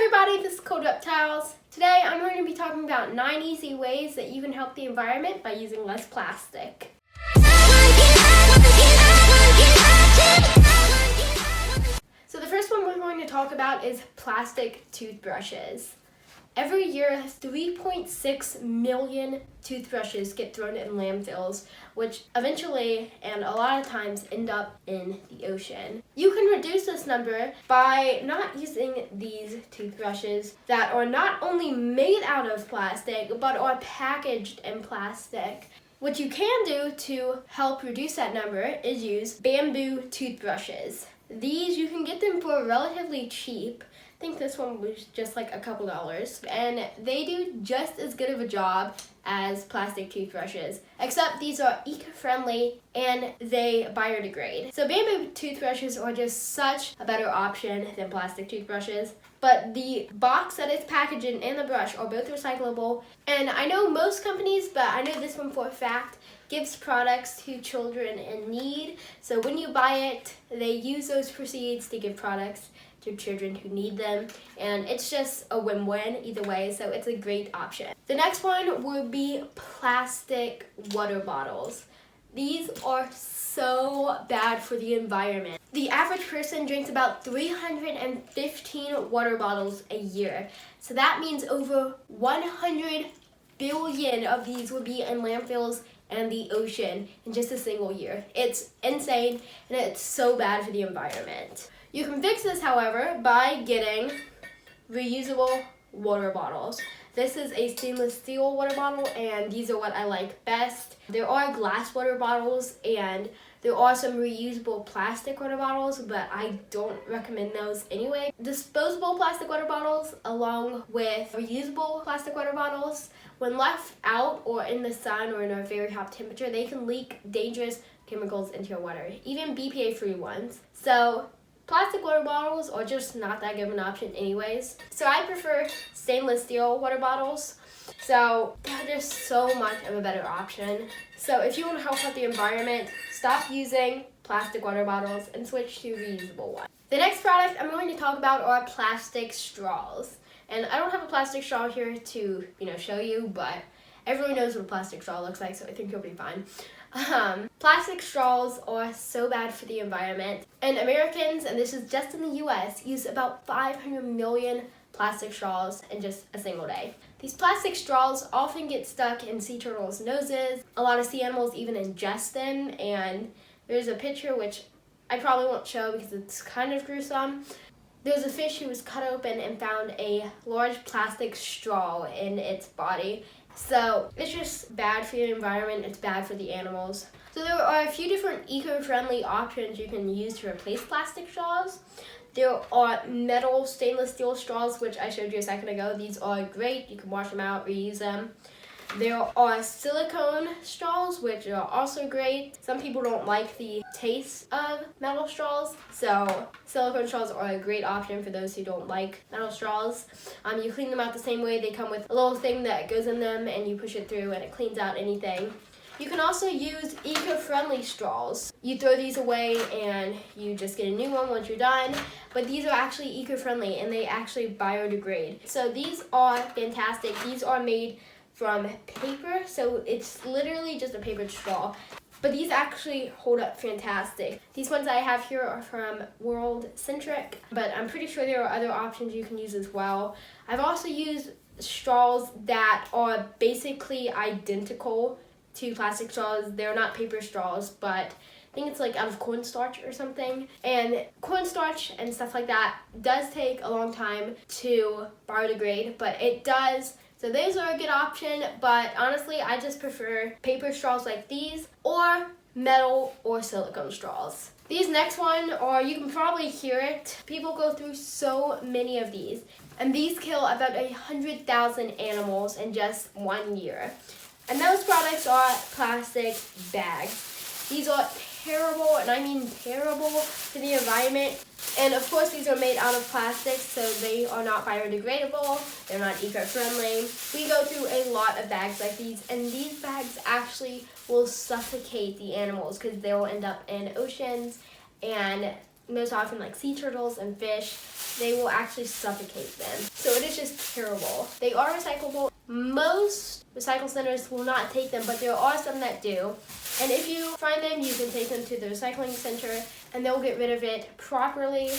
everybody, this is Cold Reptiles. Today I'm going to be talking about 9 easy ways that you can help the environment by using less plastic. So the first one we're going to talk about is plastic toothbrushes. Every year, 3.6 million toothbrushes get thrown in landfills, which eventually and a lot of times end up in the ocean. You can reduce this number by not using these toothbrushes that are not only made out of plastic, but are packaged in plastic. What you can do to help reduce that number is use bamboo toothbrushes. These, you can get them for relatively cheap. I think this one was just like a couple dollars, and they do just as good of a job as plastic toothbrushes, except these are eco-friendly and they biodegrade. So bamboo toothbrushes are just such a better option than plastic toothbrushes, but the box that it's packaged in and the brush are both recyclable. And I know most companies, but I know this one for a fact, gives products to children in need. So when you buy it, they use those proceeds to give products to children who need them, and it's just a win-win either way, so it's a great option. The next one would be plastic water bottles. These are so bad for the environment. The average person drinks about 315 water bottles a year, so that means over 100 billion of these would be in landfills and the ocean in just a single year. It's insane, and it's so bad for the environment. You can fix this, however, by getting reusable water bottles. This is a stainless steel water bottle, and these are what I like best. There are glass water bottles, and there are some reusable plastic water bottles, but I don't recommend those anyway. Disposable plastic water bottles, along with reusable plastic water bottles, when left out or in the sun or in a very hot temperature, they can leak dangerous chemicals into your water, even BPA-free ones. So plastic water bottles are just not that good of an option anyways. So I prefer stainless steel water bottles. So they're just so much of a better option. So if you want to help out the environment, stop using plastic water bottles and switch to reusable ones. The next product I'm going to talk about are plastic straws. And I don't have a plastic straw here to, show you, but everyone knows what a plastic straw looks like, so I think you'll be fine. Plastic straws are so bad for the environment, and Americans, and this is just in the US, use about 500 million plastic straws in just a single day. These plastic straws often get stuck in sea turtles' noses. A lot of sea animals even ingest them, and there's a picture which I probably won't show because it's kind of gruesome. There's a fish who was cut open and found a large plastic straw in its body. So it's just bad for the environment, it's bad for the animals. So there are a few different eco-friendly options you can use to replace plastic straws. There are metal stainless steel straws, which I showed you a second ago. These are great, you can wash them out, reuse them. There are silicone straws, which are also great. Some people don't like the taste of metal straws, so silicone straws are a great option for those who don't like metal straws. You clean them out the same way. They come with a little thing that goes in them, and you push it through, and it cleans out anything. You can also use eco-friendly straws. You throw these away, and you just get a new one once you're done, but these are actually eco-friendly, and they actually biodegrade. So these are fantastic. These are made from paper, so it's literally just a paper straw, but these actually hold up fantastic. These ones I have here are from World Centric, but I'm pretty sure there are other options you can use as well. I've also used straws that are basically identical to plastic straws. They're not paper straws, but I think it's like out of cornstarch or something, and cornstarch and stuff like that does take a long time to biodegrade, but it does. So those are a good option, but honestly, I just prefer paper straws like these or metal or silicone straws. These next one, or you can probably hear it, people go through so many of these, and these kill about 100,000 animals in just 1 year. And those products are plastic bags. These are terrible, and I mean terrible, for the environment. And of course, these are made out of plastic, so they are not biodegradable, they're not eco-friendly. We go through a lot of bags like these, and these bags actually will suffocate the animals because they will end up in oceans, and most often like sea turtles and fish, they will actually suffocate them. So it is just terrible. They are recyclable. Most recycle centers will not take them, but there are some that do. And if you find them, you can take them to the recycling center and they'll get rid of it properly,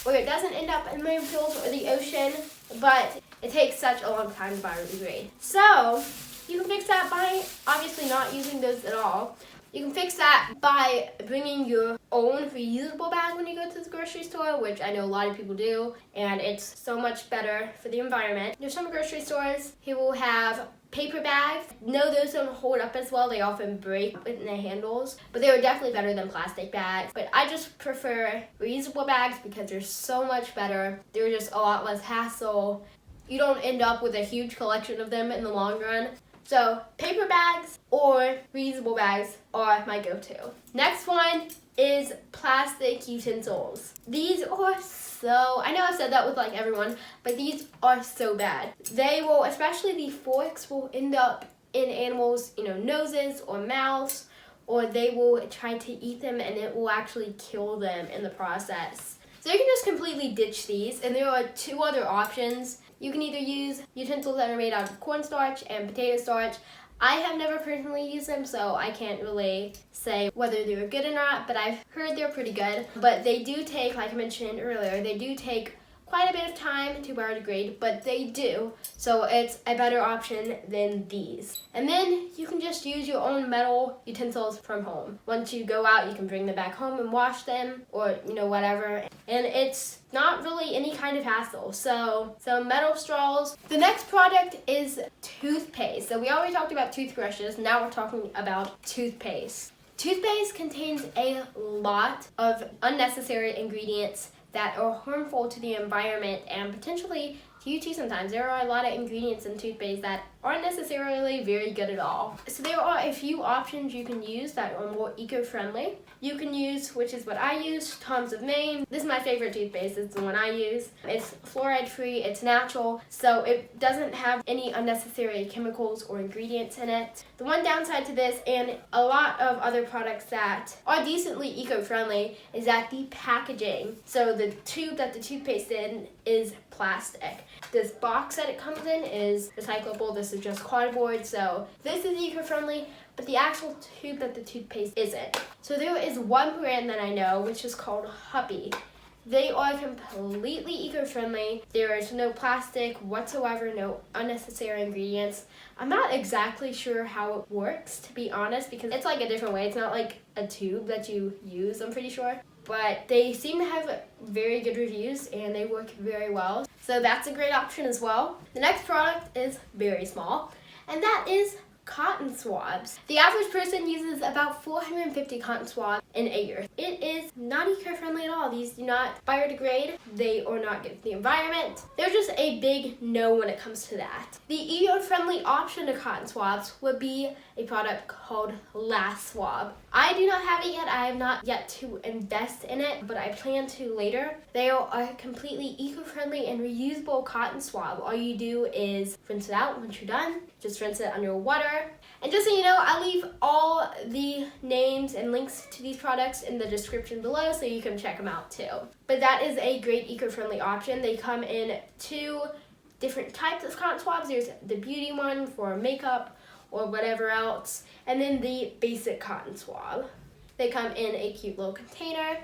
or it doesn't end up in landfills or the ocean, but it takes such a long time to biodegrade. So you can fix that by obviously not using those at all. You can fix that by bringing your own reusable bag when you go to the grocery store, which I know a lot of people do, and it's so much better for the environment. There's some grocery stores who will have paper bags. No, those don't hold up as well. They often break in the handles, but they are definitely better than plastic bags. But I just prefer reusable bags because they're so much better. They're just a lot less hassle. You don't end up with a huge collection of them in the long run. So paper bags or reusable bags are my go-to. Next one is plastic utensils. These are I know I've said that with like everyone, but these are so bad. They will, especially the forks, will end up in animals, noses or mouths, or they will try to eat them and it will actually kill them in the process. So you can just completely ditch these, and there are two other options. You can either use utensils that are made out of cornstarch and potato starch. I have never personally used them, so I can't really say whether they're good or not, but I've heard they're pretty good. But they do take, like I mentioned earlier, they do take quite a bit of time to biodegrade, but they do, so it's a better option than these. And then you can just use your own metal utensils from home. Once you go out, you can bring them back home and wash them, or whatever, and it's not really any kind of hassle. So metal straws. The next product is toothpaste. So we already talked about toothbrushes, now we're talking about toothpaste. Toothpaste contains a lot of unnecessary ingredients that are harmful to the environment and potentially to you too sometimes. There are a lot of ingredients in toothpaste that aren't necessarily very good at all. So there are a few options you can use that are more eco-friendly. You can use, which is what I use, Tom's of Maine. This is my favorite toothpaste. It's the one I use. It's fluoride-free, it's natural, so it doesn't have any unnecessary chemicals or ingredients in it. The one downside to this, and a lot of other products that are decently eco-friendly, is that the packaging. So the tube that the toothpaste in is plastic. This box that it comes in is recyclable. This is just cardboard, so this is eco-friendly, but the actual tube that the toothpaste isn't. So there is one brand that I know, which is called Huppy. They are completely eco-friendly. There is no plastic whatsoever, no unnecessary ingredients. I'm not exactly sure how it works, to be honest, because it's like a different way. It's not like a tube that you use, I'm pretty sure. But they seem to have very good reviews and they work very well. So that's a great option as well. The next product is very small, and that is cotton swabs. The average person uses about 450 cotton swabs in a year. It is not eco-friendly at all. These do not biodegrade. They are not good for the environment. They're just a big no when it comes to that. The eco-friendly option to cotton swabs would be a product called Swab. I do not have it yet. I have not yet to invest in it, but I plan to later. They are a completely eco-friendly and reusable cotton swab. All you do is rinse it out once you're done. Just rinse it under water. And just so you know, I'll leave all the names and links to these products in the description below so you can check them out too. But that is a great eco-friendly option. They come in two different types of cotton swabs. There's the beauty one for makeup or whatever else, and then the basic cotton swab. They come in a cute little container,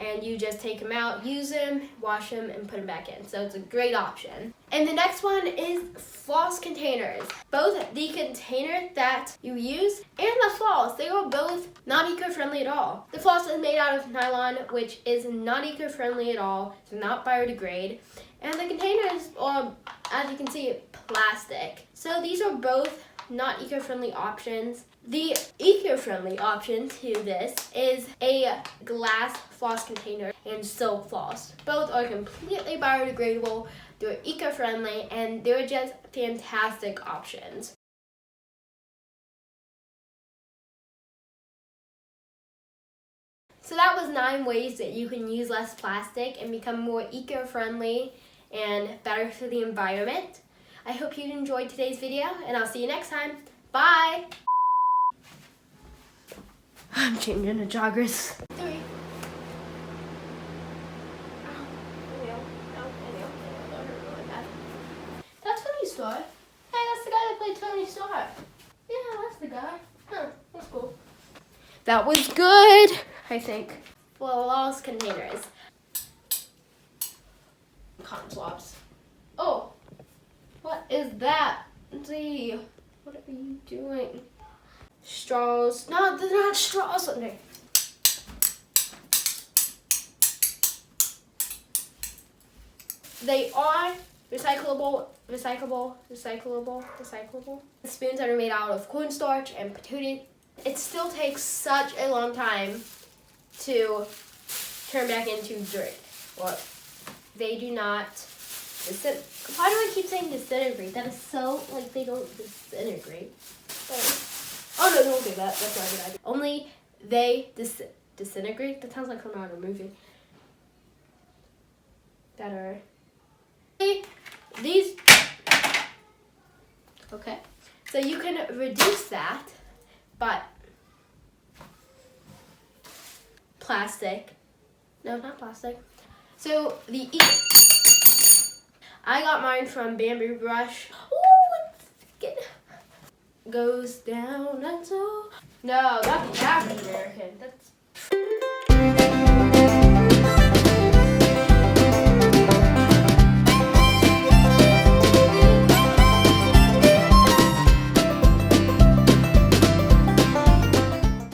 and you just take them out, use them, wash them, and put them back in. So it's a great option. And the next one is floss containers. Both the container that you use and the floss, they are both not eco-friendly at all. The floss is made out of nylon, which is not eco-friendly at all, so not biodegrade. And the containers are, as you can see, plastic. So these are both not eco-friendly options. The eco-friendly option to this is a glass floss container and silk floss. Both are completely biodegradable, they're eco-friendly, and they're just fantastic options. So that was 9 ways that you can use less plastic and become more eco-friendly and better for the environment. I hope you enjoyed today's video, and I'll see you next time. Bye! I'm changing to joggers. 3. Star. Hey, that's the guy that played Tony Stark. Yeah, that's the guy. Huh, that's cool. That was good, I think. Floss containers. Cotton swabs. Oh, what is that? Z, what are you doing? Straws. No, they're not straws. No. They are recyclable. The spoons that are made out of cornstarch and potato. It still takes such a long time to turn back into dirt. Or they do not why do I keep saying disintegrate? That is so, like, they don't disintegrate. Oh no, don't do that. That's not a good idea. Only they disintegrate? That sounds like from a movie. That are... These... Okay. So you can reduce that, but... Plastic. No, not plastic. So the... I got mine from Bamboo Brush. Ooh, goes down and so... No, not the African American. That's